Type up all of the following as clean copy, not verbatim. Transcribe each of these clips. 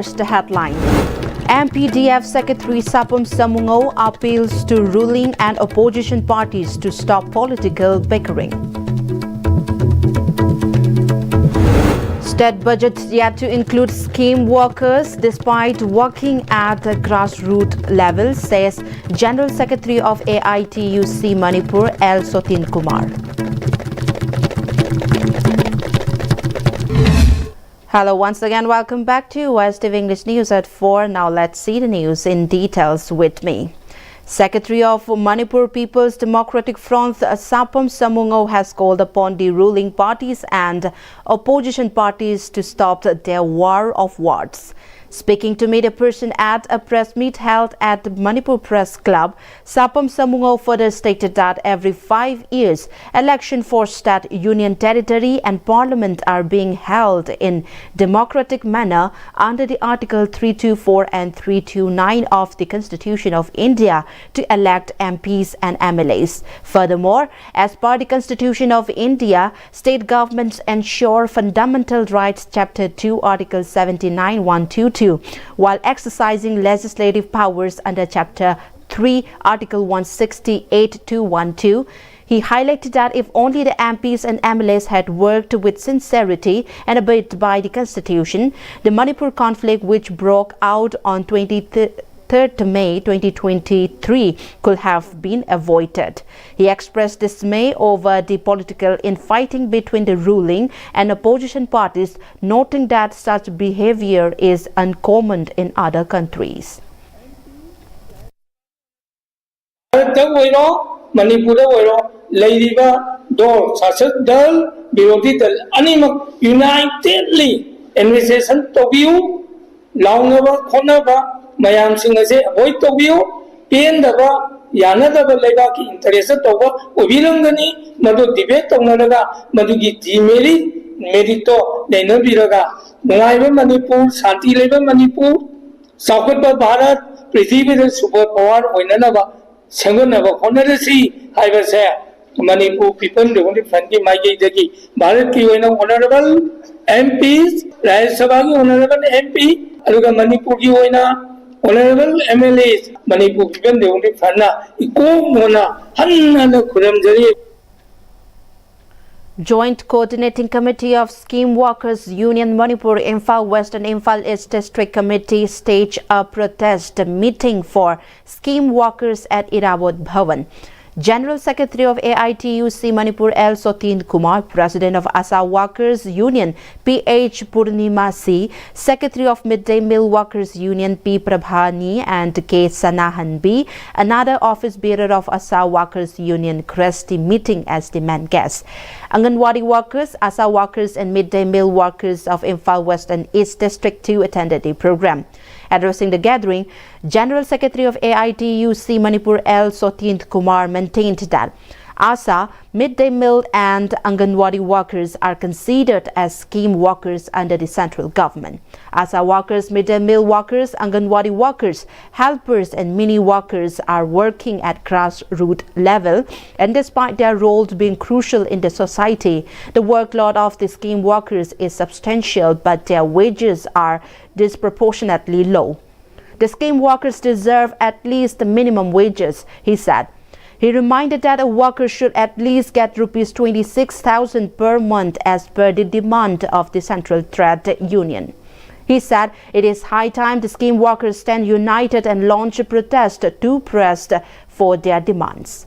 First headline. MPDF Secretary Sapam Samungo appeals to ruling and opposition parties to stop political bickering. State budget yet to include scheme workers despite working at the grassroots level, says General Secretary of AITUC Manipur L. Sotin Kumar. Hello once again, welcome back to Istv English News at 4. Now let's see the news in details with me. Secretary of Manipur People's Democratic Front Sapam Samungo has called upon the ruling parties and opposition parties to stop their war of words. Speaking to media person at a press meet held at the Manipur Press Club, Sapam Samungo further stated that every 5 years, election for state union territory and parliament are being held in democratic manner under the Article 324 and 329 of the Constitution of India to elect MPs and MLAs. Furthermore, as per the Constitution of India, state governments ensure fundamental rights, Chapter 2, Article 79, 122. While exercising legislative powers under Chapter 3, Article 168-212. He highlighted that if only the MPs and MLAs had worked with sincerity and abided by the Constitution, the Manipur conflict, which broke out on 23rd May 2023, could have been avoided. He expressed dismay over the political infighting between the ruling and opposition parties, noting that such behavior is uncommon in other countries. Mayam sing ase avoid to view, pain the Yanadaba Lebaki interest over Ubilangani, Madu debate on Nadaga, Madugi Timeri, Merito, Lenabiraga, Munaiva Manipur, Santi Leva Manipur, Sakapa Bharat, Prithvi super power, Winanava, Sanganava, Honorary, I was there. Manipur people, the only friendly Mike Jaki, Bharat Kiwana, honorable MPs, Raya Savagi, honorable MP, Aluga Manipur Kiwana. Honorable MLAs, Manipur, given the only Fana, Iko Mona, Hanna Kuramjari. Joint Coordinating Committee of Scheme Workers Union Manipur Imphal West and Imphal East District Committee staged a protest meeting for scheme workers at Irawat Bhavan. General Secretary of AITUC Manipur L. Sotin Kumar, President of Asa Workers Union P.H. Purnima C., Secretary of Midday Meal Workers Union P. Prabhani and K. Sanahan B., another office bearer of Asa Workers Union Kresti, meeting as the main guest. Anganwadi workers, Asa workers and midday meal workers of Imphal West and East District 2 attended the program. Addressing the gathering, General Secretary of AITUC Manipur L. Sotin Kumar maintained that Asa, midday meal and Anganwadi workers are considered as scheme workers under the central government. Asa workers, midday meal workers, Anganwadi workers, helpers and mini workers are working at grassroots level, and despite their roles being crucial in the society, the workload of the scheme workers is substantial, but their wages are disproportionately low. The scheme workers deserve at least the minimum wages, he said. He reminded that a worker should at least get Rs 26,000 per month as per the demand of the Central Trade Union. He said it is high time the scheme workers stand united and launch a protest to press for their demands.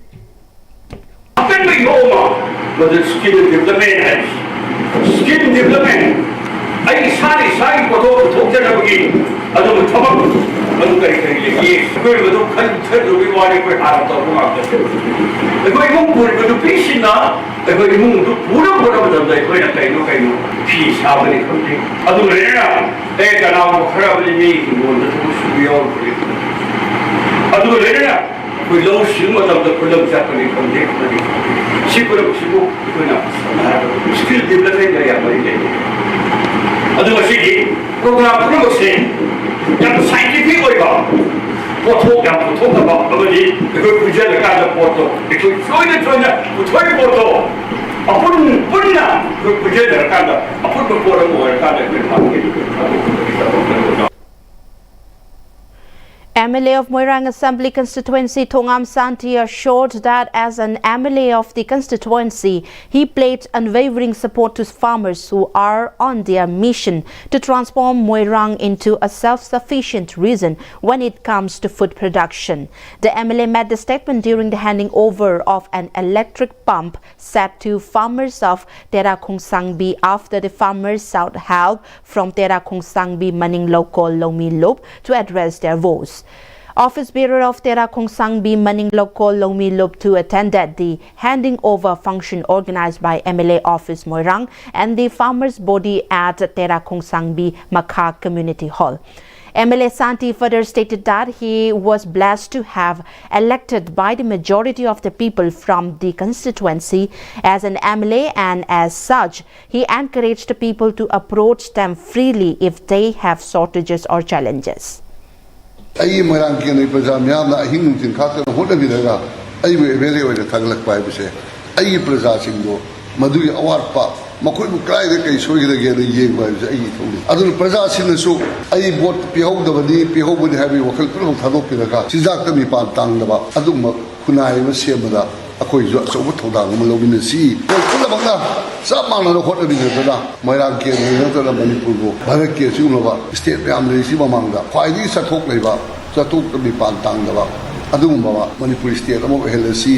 MLA of Moirang Assembly constituency Thongam Santi assured that as an MLA of the constituency, he pledged unwavering support to farmers who are on their mission to transform Moirang into a self-sufficient region when it comes to food production. The MLA made the statement during the handing over of an electric pump set to farmers of Tera Khong Sangbi after the farmers sought help from Tera Khong Sangbi Maning Local Lomi Loop to address their woes. Office bearer of Tera Khong Sangbi Maning Local Lomi Loop to attended the handing over function organized by MLA Office Moirang and the farmers' body at Tera Khong Sangbi Makha Community Hall. MLA Santi further stated that he was blessed to have elected by the majority of the people from the constituency as an MLA, and as such, he encouraged the people to approach them freely if they have shortages or challenges. I Moirang Kini Prajamia, Hing in Kata, Hodavidaga, I will evaluate the Tagalak Bible. I Praja Singo, Madu Awarpa, Maku cry the case, so again the Yang Bibles. I don't Praja Sin so I bought Piho the Vadi, Piho would have a vocal of Hadopinaga, Sizakami Pantanga, Aduma, Kunai, Masiamada, Akoizo, so what told them in the sea. Some man of what is it? Moirang Kini, another Manipur, Baraki, Sunova, State Family Simamanga, why these are talk labor, so took to be Pantanga, Adumba, Manipur State, among LSC.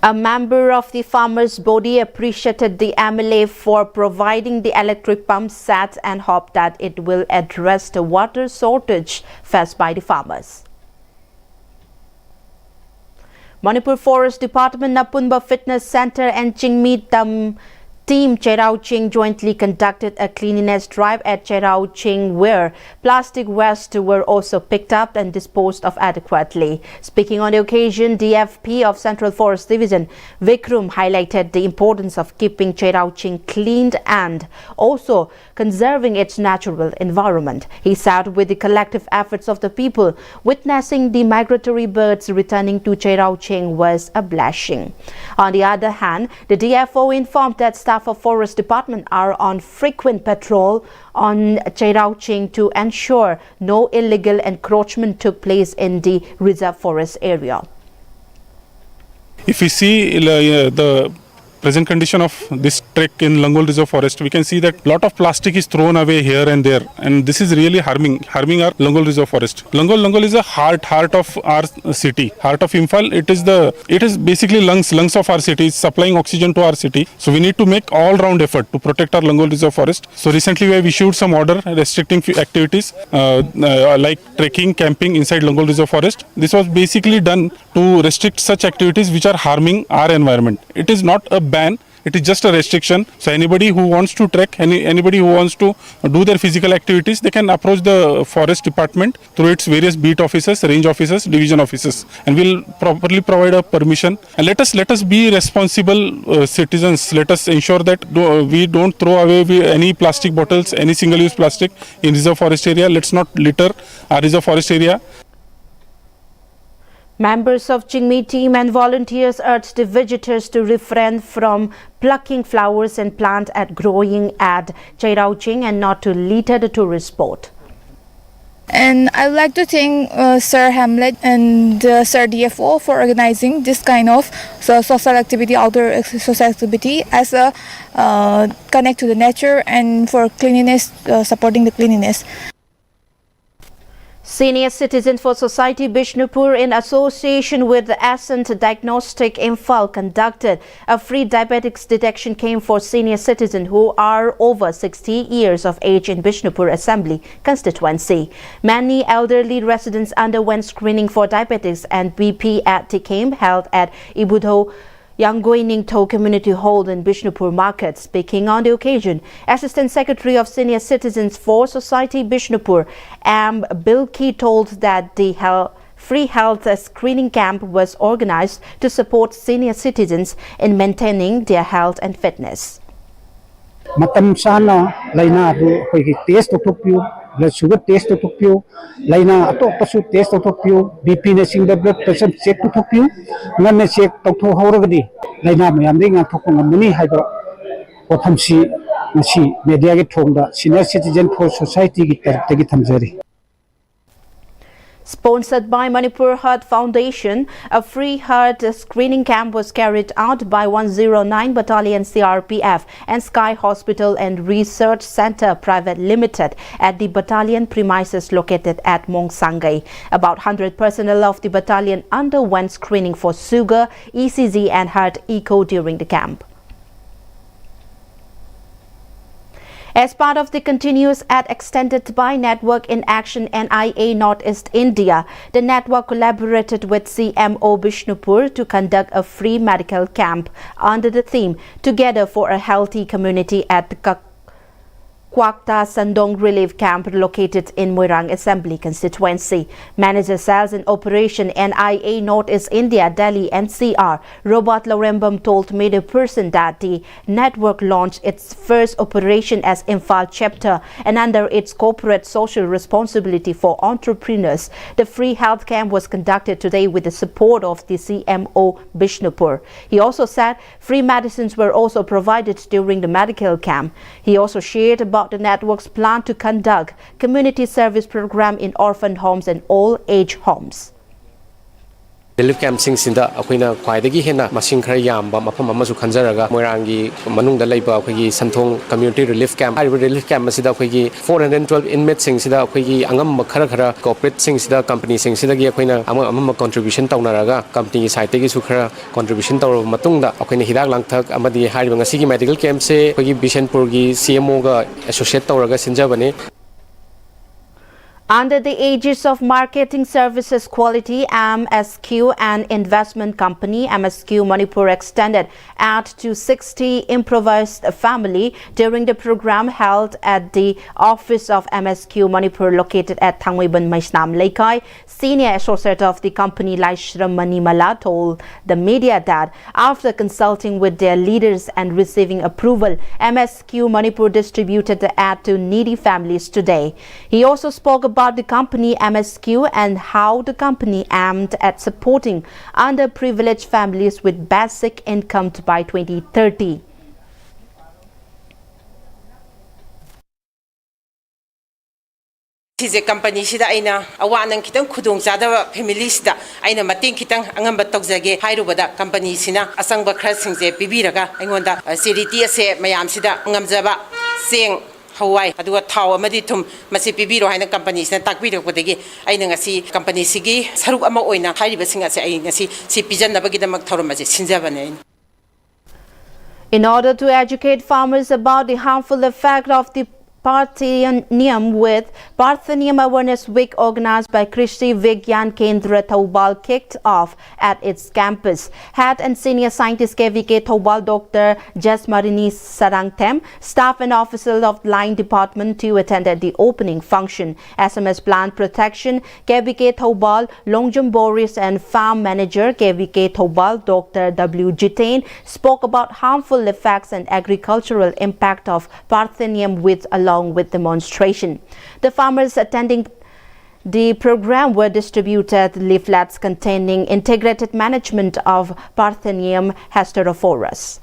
A member of the farmers' body appreciated the MLA for providing the electric pump set and hoped that it will address the water shortage faced by the farmers. Manipur Forest Department, Napunba Fitness Center and Chingmi Tam Team Cherau Ching jointly conducted a cleanliness drive at Cherau Ching where plastic waste were also picked up and disposed of adequately. Speaking on the occasion, DFP of Central Forest Division, Vikram, highlighted the importance of keeping Cherau Ching cleaned and also conserving its natural environment. He said with the collective efforts of the people, witnessing the migratory birds returning to Cherau Ching was a blessing. On the other hand, the DFO informed that staff of Forest Department are on frequent patrol on Cherau Ching to ensure no illegal encroachment took place in the reserve forest area. If we see the present condition of this trek in Langol Reserve Forest, we can see that lot of plastic is thrown away here and there, and this is really harming our Langol Reserve Forest. Langol is a heart of our city, heart of Imphal. It is basically lungs of our city. It's supplying oxygen to our city. So we need to make all-round effort to protect our Langol Reserve Forest. So recently we have issued some order restricting few activities like trekking, camping inside Langol Reserve Forest. This was basically done to restrict such activities which are harming our environment. It is not a ban, it is just a restriction. So anybody who wants to trek, anybody who wants to do their physical activities, they can approach the forest department through its various beat officers, range officers, division officers, and we'll properly provide a permission. And let us be responsible citizens. Let us ensure that we don't throw away any plastic bottles, any single-use plastic in reserve forest area. Let's not litter our reserve forest area. Members of Chingmi team and volunteers urged the visitors to refrain from plucking flowers and plants growing at Cherau Ching and not to litter the tourist spot. And I would like to thank Sir Hamlet and Sir DFO for organizing this kind of social activity, outdoor social activity as a connect to the nature and for cleanliness, supporting the cleanliness. Senior Citizen for Society Bishnupur, in association with the Ascent Diagnostic Imphal, conducted a free diabetics detection camp for senior citizens who are over 60 years of age in Bishnupur Assembly constituency. Many elderly residents underwent screening for diabetes and BP at the camp held at Ibudho Yangoi Ningto Community Hall in Bishnupur Market. Speaking on the occasion, Assistant Secretary of Senior Citizens for Society Bishnupur, M. Bilki, told that the free health screening camp was organized to support senior citizens in maintaining their health and fitness. Matam sana laina ru hoi test to blood sugar test to you, Laina Atopasu test of you, BP nesing the blood pressure check to you, Nana check to Horagadi, Laina Yaming and Tokong Muni Hydro, Potamsi, Nasi, Media from the Senior Citizen for Society, Tegitamzeri. Sponsored by Manipur Heart Foundation, a free heart screening camp was carried out by 109 Battalion CRPF and Sky Hospital and Research Center Private Limited at the battalion premises located at Mongsangay. About 100 personnel of the battalion underwent screening for sugar, ECG and heart echo during the camp. As part of the Continuous and Extended by Network in Action NIA Northeast India, the network collaborated with CMO Bishnupur to conduct a free medical camp under the theme Together for a Healthy Community at the Kwakta Sandong Relief Camp located in Moirang Assembly constituency. Manager Sales and Operation NIA Northeast India Delhi NCR Robert Lorembam told media person that the network launched its first operation as Imphal chapter and under its corporate social responsibility for entrepreneurs. The free health camp was conducted today with the support of the CMO Bishnupur. He also said free medicines were also provided during the medical camp. He also shared about the network's plan to conduct community service program in orphan homes and all-age homes. Relief camp singsinda akoina khwaidagi hena masing khara yamba mafam amasu khanjaraga moirangi manungda leiba akogi santhong community relief camp hariba relief camp masida akogi 412 inmates singsida akogi angam khara khara corporate singsida company singsida gi akoina ama contribution tawnaraga company side gi su khara contribution tawra matungda akoina hidak langthak amadi hariba ngasigi medical camp se akogi Bishanpur gi CMO ga associate tawraga sinjabane. Under the aegis of Marketing Services Quality, MSQ and Investment Company, MSQ Manipur extended out to 60 improvised family during the program held at the office of MSQ Manipur located at Thangweban Maisnam Laikai. Senior associate of the company Laishram Manimala told the media that after consulting with their leaders and receiving approval, MSQ Manipur distributed the ad to needy families today. He also spoke about the company MSQ and how the company aimed at supporting underprivileged families with basic income by 2030. This company sida aina awanang kitang khudong chada family sida aina mating kitang angamba tokjage hairubada company sina asangba khra singje pibiraga aingonda charity ase mayam sida ngamjaba seng Hawaii aduga thaw amadi thum masi pibiro haina company sina takbirakpodagi aina ngasi company sigi saruk ama oina hairiba singa se ai ngasi si pijanabagi damak thoramaje sinjabane. In order to educate farmers about the harmful effect of the Parthenium with Parthenium Awareness Week organized by Krishi Vigyan Kendra Thoubal kicked off at its campus. Head and Senior Scientist KVK Thoubal Dr. Jasmarini Sarangtem, staff and officials of Line Department 2 attended the opening function. SMS Plant Protection KVK Thoubal, Longjum Boris and Farm Manager KVK Thoubal Dr. W. Jitain spoke about harmful effects and agricultural impact of Parthenium with along with demonstration. The farmers attending the program were distributed leaflets containing integrated management of Parthenium Hesterophorus.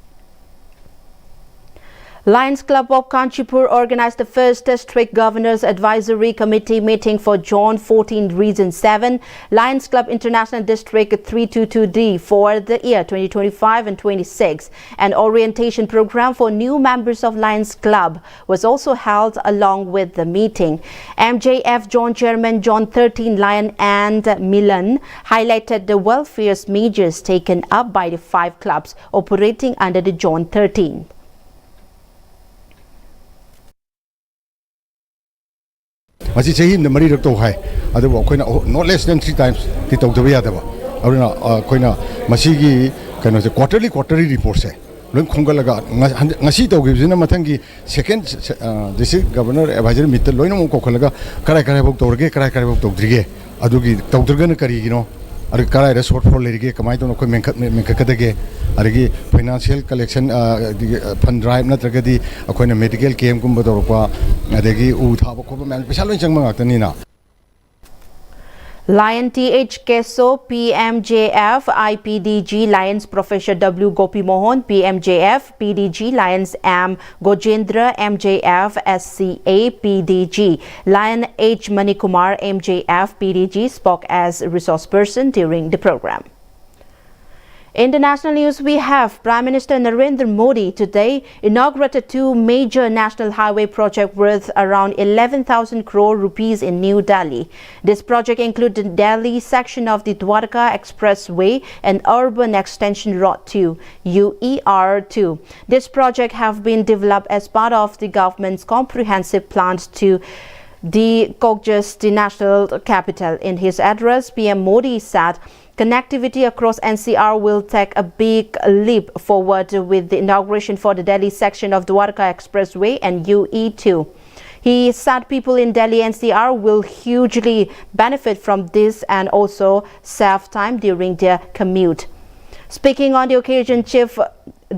Lions Club of Kanchipur organized the first District Governors Advisory Committee meeting for Zone 14 Region 7, Lions Club International District 322D for the year 2025 and 26. An orientation program for new members of Lions Club was also held along with the meeting. MJF Zone Chairman Zone 13 Lion and Milan highlighted the welfare measures taken up by the 5 clubs operating under the Zone 13. Masi chahi na mari rak to hai adu koina not less than 3 times ti tok da ya da ba aruna koina masi gi kaino se quarterly report se lon khongal laga ngasi to gi jina mathang gi second district governor advisory meet loina mo ko khalaga karai bok torge karai bok tokdrige adu gi tokdrga na kari gi no ar karai ra shortfall lerige kamai to no ko menka kadage arigi financial collection fund drive natragadi akoina medical camp kum badorpa adegi u thaba ko man pesa loin changma ngakta ni na. Lion TH Keso, PMJF, IPDG, Lions Professor W. Gopi Mohan, PMJF, PDG, Lions M. Gojendra, MJF, SCA, PDG, Lion H. Manikumar, MJF, PDG, spoke as resource person during the program. In the national news, we have Prime Minister Narendra Modi today inaugurated two major national highway projects worth around 11,000 crore rupees in New Delhi. This project includes the Delhi section of the Dwarka Expressway and Urban Extension Road 2, UER2. This project have been developed as part of the government's comprehensive plans to decongest the national capital. In his address, PM Modi said connectivity across NCR will take a big leap forward with the inauguration for the Delhi section of Dwarka Expressway and UE2. He said people in Delhi NCR will hugely benefit from this and also save time during their commute. Speaking on the occasion,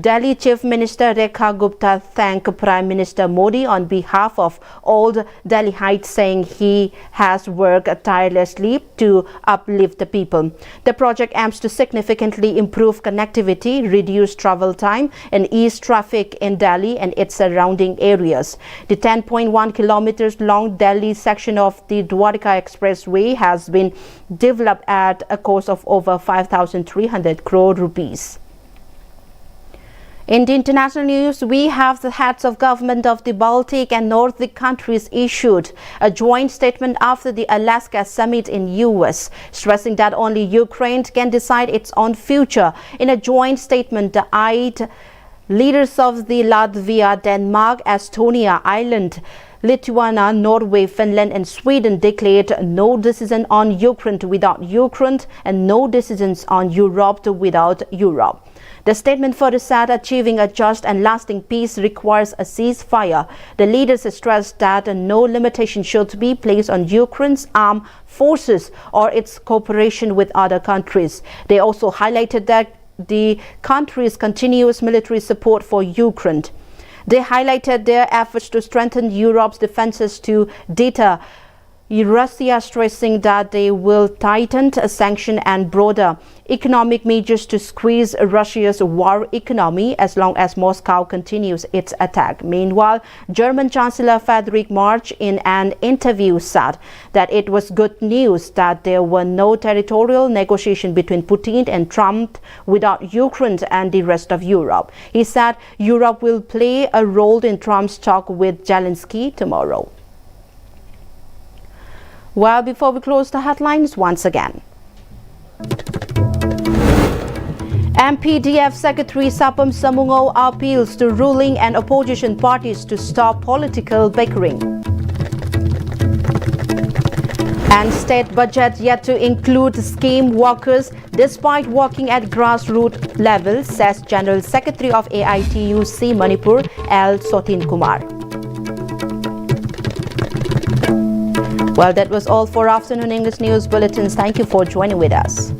Delhi Chief Minister Rekha Gupta thanked Prime Minister Modi on behalf of all Delhiites, saying he has worked tirelessly to uplift the people. The project aims to significantly improve connectivity, reduce travel time, and ease traffic in Delhi and its surrounding areas. The 10.1 kilometers long Delhi section of the Dwarka Expressway has been developed at a cost of over 5,300 crore rupees. In the international news, we have the heads of government of the Baltic and Nordic countries issued a joint statement after the Alaska summit in US, stressing that only Ukraine can decide its own future. In a joint statement, the 8 leaders of the Latvia, Denmark, Estonia, Ireland, Lithuania, Norway, Finland and Sweden declared no decision on Ukraine without Ukraine and no decisions on Europe without Europe. The statement further said achieving a just and lasting peace requires a ceasefire. The leaders stressed that no limitation should be placed on Ukraine's armed forces or its cooperation with other countries. They also highlighted that the country's continuous military support for Ukraine. They highlighted their efforts to strengthen Europe's defenses to deter Russia, stressing that they will tighten sanctions and broader economic measures to squeeze Russia's war economy as long as Moscow continues its attack. Meanwhile, German Chancellor Friedrich Merz in an interview said that it was good news that there were no territorial negotiations between Putin and Trump without Ukraine and the rest of Europe. He said Europe will play a role in Trump's talk with Zelensky tomorrow. Well, before we close the headlines once again. MPDF Secretary Sapam Samungo appeals to ruling and opposition parties to stop political bickering. And state budget yet to include scheme workers despite working at grassroots level, says General Secretary of AITUC Manipur, L. Sotin Kumar. Well, that was all for Afternoon English News Bulletins. Thank you for joining with us.